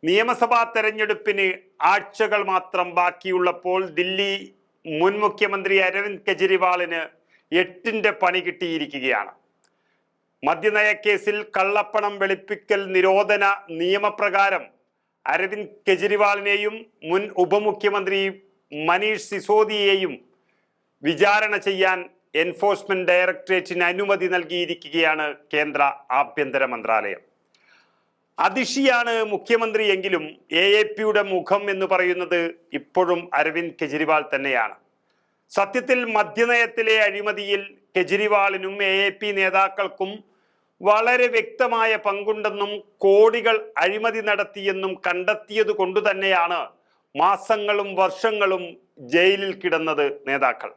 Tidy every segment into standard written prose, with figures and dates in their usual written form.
നിയമസഭാ തെരഞ്ഞെടുപ്പിന് ആഴ്ചകൾ മാത്രം ബാക്കിയുള്ളപ്പോൾ ദില്ലി മുൻ മുഖ്യമന്ത്രി അരവിന്ദ് കെജ്രിവാളിന് 8ന്റെ പണി കിട്ടിയിരിക്കുകയാണ്. മദ്യനയ കേസിൽ കള്ളപ്പണം വെളുപ്പിക്കൽ നിരോധന നിയമപ്രകാരം അരവിന്ദ് കെജ്രിവാളിനെയും മുൻ ഉപമുഖ്യമന്ത്രി മനീഷ് സിസോദിയെയും വിചാരണ ചെയ്യാൻ എൻഫോഴ്സ്മെന്റ് ഡയറക്ടറേറ്റിന് അനുമതി നൽകിയിരിക്കുകയാണ് കേന്ദ്ര ആഭ്യന്തര മന്ത്രാലയം. അതിഷിയാണ് മുഖ്യമന്ത്രി എങ്കിലും AAPയുടെ മുഖം എന്ന് പറയുന്നത് ഇപ്പോഴും അരവിന്ദ് കെജ്രിവാൾ തന്നെയാണ്. സത്യത്തിൽ മദ്യനയത്തിലെ അഴിമതിയിൽ കെജ്രിവാളിനും AAP നേതാക്കൾക്കും വളരെ വ്യക്തമായ പങ്കുണ്ടെന്നും കോടികൾ അഴിമതി നടത്തിയെന്നും കണ്ടെത്തിയത് കൊണ്ടു തന്നെയാണ് മാസങ്ങളും വർഷങ്ങളും ജയിലിൽ കിടന്നത് നേതാക്കൾ.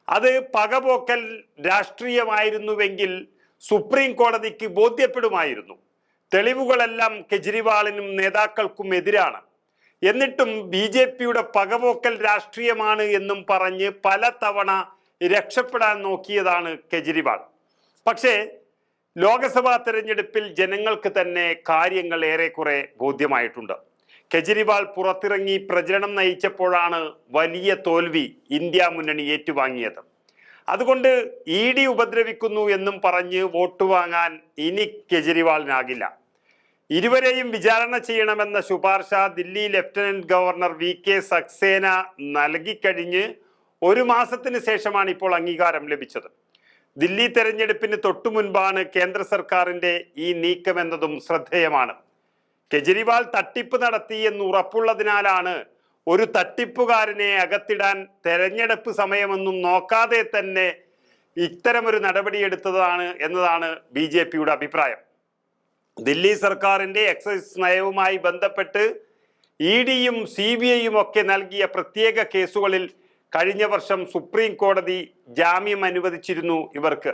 അത് പകപോക്കൽ രാഷ്ട്രീയമായിരുന്നുവെങ്കിൽ സുപ്രീം കോടതിക്ക് ബോധ്യപ്പെടുമായിരുന്നു. തെളിവുകളെല്ലാം കെജ്രിവാളിനും നേതാക്കൾക്കും എതിരാണ്. എന്നിട്ടും BJPയുടെ പകപോക്കൽ രാഷ്ട്രീയമാണ് എന്നും പറഞ്ഞ് പലതവണ രക്ഷപ്പെടാൻ നോക്കിയതാണ് കെജ്രിവാൾ. പക്ഷേ ലോക്സഭാ തെരഞ്ഞെടുപ്പിൽ ജനങ്ങൾക്ക് തന്നെ കാര്യങ്ങൾ ഏറെക്കുറെ ബോധ്യമായിട്ടുണ്ട്. കെജ്രിവാൾ പുറത്തിറങ്ങി പ്രചരണം നയിച്ചപ്പോഴാണ് വലിയ തോൽവി ഇന്ത്യ മുന്നണി ഏറ്റുവാങ്ങിയത്. അതുകൊണ്ട് ED ഉപദ്രവിക്കുന്നു എന്നും പറഞ്ഞ് വോട്ട് വാങ്ങാൻ ഇനി കെജ്രിവാളിനാകില്ല. ഇരുവരെയും വിചാരണ ചെയ്യണമെന്ന ശുപാർശ Delhi lieutenant governor VK Saxena നൽകിക്കഴിഞ്ഞ് 1 മാസത്തിന് ശേഷമാണ് ഇപ്പോൾ അംഗീകാരം ലഭിച്ചത്. ദില്ലി തെരഞ്ഞെടുപ്പിന് തൊട്ടു മുൻപാണ് കേന്ദ്ര സർക്കാരിന്റെ ഈ നീക്കമെന്നതും ശ്രദ്ധേയമാണ്. കെജ്രിവാൾ തട്ടിപ്പ് നടത്തി എന്ന് ഉറപ്പുള്ളതിനാലാണ് ഒരു തട്ടിപ്പുകാരനെ അകത്തിടാൻ തെരഞ്ഞെടുപ്പ് സമയമൊന്നും നോക്കാതെ തന്നെ ഇത്തരമൊരു നടപടിയെടുത്തതാണ് എന്നതാണ് BJPയുടെ അഭിപ്രായം. സർക്കാരിന്റെ എക്സൈസ് നയവുമായി ബന്ധപ്പെട്ട് EDയും CBIയും ഒക്കെ നൽകിയ പ്രത്യേക കേസുകളിൽ കഴിഞ്ഞ വർഷം സുപ്രീം കോടതി ജാമ്യം അനുവദിച്ചിരുന്നു ഇവർക്ക്.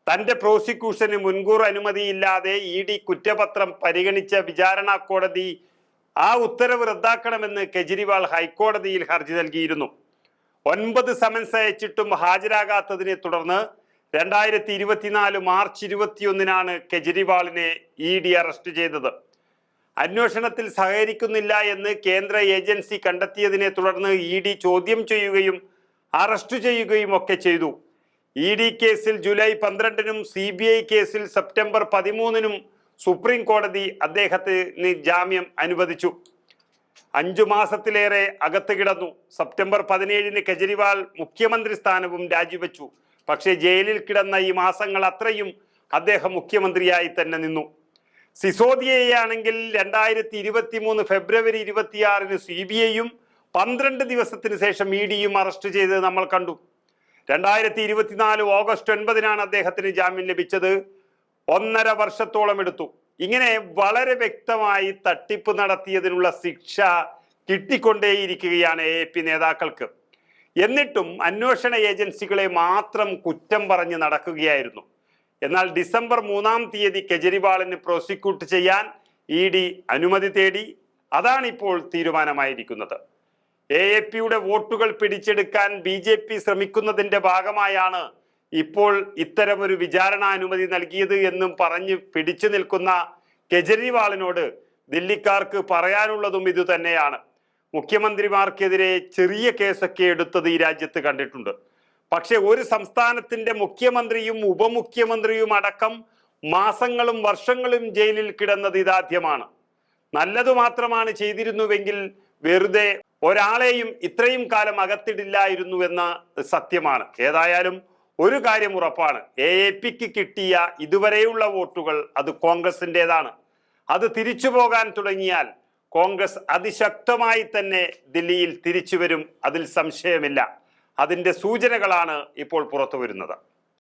തന്റെ പ്രോസിക്യൂഷന് മുൻകൂർ അനുമതിയില്ലാതെ ED കുറ്റപത്രം പരിഗണിച്ച വിചാരണ കോടതി ആ ഉത്തരവ് റദ്ദാക്കണമെന്ന് കെജ്രിവാൾ ഹൈക്കോടതിയിൽ ഹർജി നൽകിയിരുന്നു. 9 സമൻസ് അയച്ചിട്ടും ഹാജരാകാത്തതിനെ തുടർന്ന് 2024 മാർച്ച് 21-നാണ് കെജ്രിവാളിനെ ED അറസ്റ്റ് ചെയ്തത്. അന്വേഷണത്തിൽ സഹകരിക്കുന്നില്ല എന്ന് കേന്ദ്ര ഏജൻസി കണ്ടെത്തിയതിനെ തുടർന്ന് ED ചോദ്യം ചെയ്യുകയും അറസ്റ്റ് ചെയ്യുകയും ഒക്കെ ചെയ്തു. ED കേസിൽ ജൂലൈ 12-നും CBI കേസിൽ സെപ്റ്റംബർ 13-നും സുപ്രീം കോടതി അദ്ദേഹത്തിന് ജാമ്യം അനുവദിച്ചു. 5 മാസത്തിലേറെ അകത്ത് കിടന്നു. സെപ്റ്റംബർ 17-ന് കെജ്രിവാൾ മുഖ്യമന്ത്രി സ്ഥാനവും രാജിവെച്ചു. പക്ഷേ ജയിലിൽ കിടന്ന ഈ മാസങ്ങൾ അത്രയും അദ്ദേഹം മുഖ്യമന്ത്രിയായി തന്നെ നിന്നു. സിസോദിയയാണെങ്കിൽ 2023 ഫെബ്രുവരി 26-ന് CBIയും 12 ദിവസത്തിന് ശേഷം EDയും അറസ്റ്റ് ചെയ്തത് നമ്മൾ കണ്ടു. 2024 ഓഗസ്റ്റ് 9-നാണ് അദ്ദേഹത്തിന് ജാമ്യം ലഭിച്ചത്. 1.5 വർഷത്തോളം എടുത്തു. ഇങ്ങനെ വളരെ വ്യക്തമായി തട്ടിപ്പ് നടത്തിയതിനുള്ള ശിക്ഷ കിട്ടിക്കൊണ്ടേയിരിക്കുകയാണ് AAP നേതാക്കൾക്ക്. എന്നിട്ടും അന്വേഷണ ഏജൻസികളെ മാത്രം കുറ്റം പറഞ്ഞ് നടക്കുകയായിരുന്നു. എന്നാൽ ഡിസംബർ 3-ാം തീയതി കെജ്രിവാളിന് പ്രോസിക്യൂട്ട് ചെയ്യാൻ ED അനുമതി തേടി. അതാണിപ്പോൾ തീരുമാനമായിരിക്കുന്നത്. AAPയുടെ വോട്ടുകൾ പിടിച്ചെടുക്കാൻ BJP ശ്രമിക്കുന്നതിന്റെ ഭാഗമായാണ് ഇപ്പോൾ ഇത്തരമൊരു വിചാരണാനുമതി നൽകിയത് എന്നും പറഞ്ഞ് പിടിച്ചു നിൽക്കുന്ന കെജ്രിവാളിനോട് ദില്ലിക്കാർക്ക് പറയാനുള്ളതും ഇതുതന്നെയാണ്. മുഖ്യമന്ത്രിമാർക്കെതിരെ ചെറിയ കേസൊക്കെ എടുത്തത് ഈ രാജ്യത്ത് കണ്ടിട്ടുണ്ട്. പക്ഷെ ഒരു സംസ്ഥാനത്തിന്റെ മുഖ്യമന്ത്രിയും ഉപമുഖ്യമന്ത്രിയും അടക്കം മാസങ്ങളും വർഷങ്ങളും ജയിലിൽ കിടന്നത് ഇതാദ്യമാണ്. നല്ലതു മാത്രമാണ് ചെയ്തിരുന്നുവെങ്കിൽ വെറുതെ ഒരാളെയും ഇത്രയും കാലം അകത്തിടില്ലായിരുന്നു എന്ന സത്യമാണ്. ഏതായാലും ഒരു കാര്യം ഉറപ്പാണ്, AAPക്ക് കിട്ടിയ ഇതുവരെയുള്ള വോട്ടുകൾ അത് കോൺഗ്രസിൻ്റെതാണ്. അത് തിരിച്ചു പോകാൻ തുടങ്ങിയാൽ കോൺഗ്രസ് അതിശക്തമായി തന്നെ ദില്ലിയിൽ തിരിച്ചു വരും, അതിൽ സംശയമില്ല. അതിൻ്റെ സൂചനകളാണ് ഇപ്പോൾ പുറത്തു വരുന്നത്.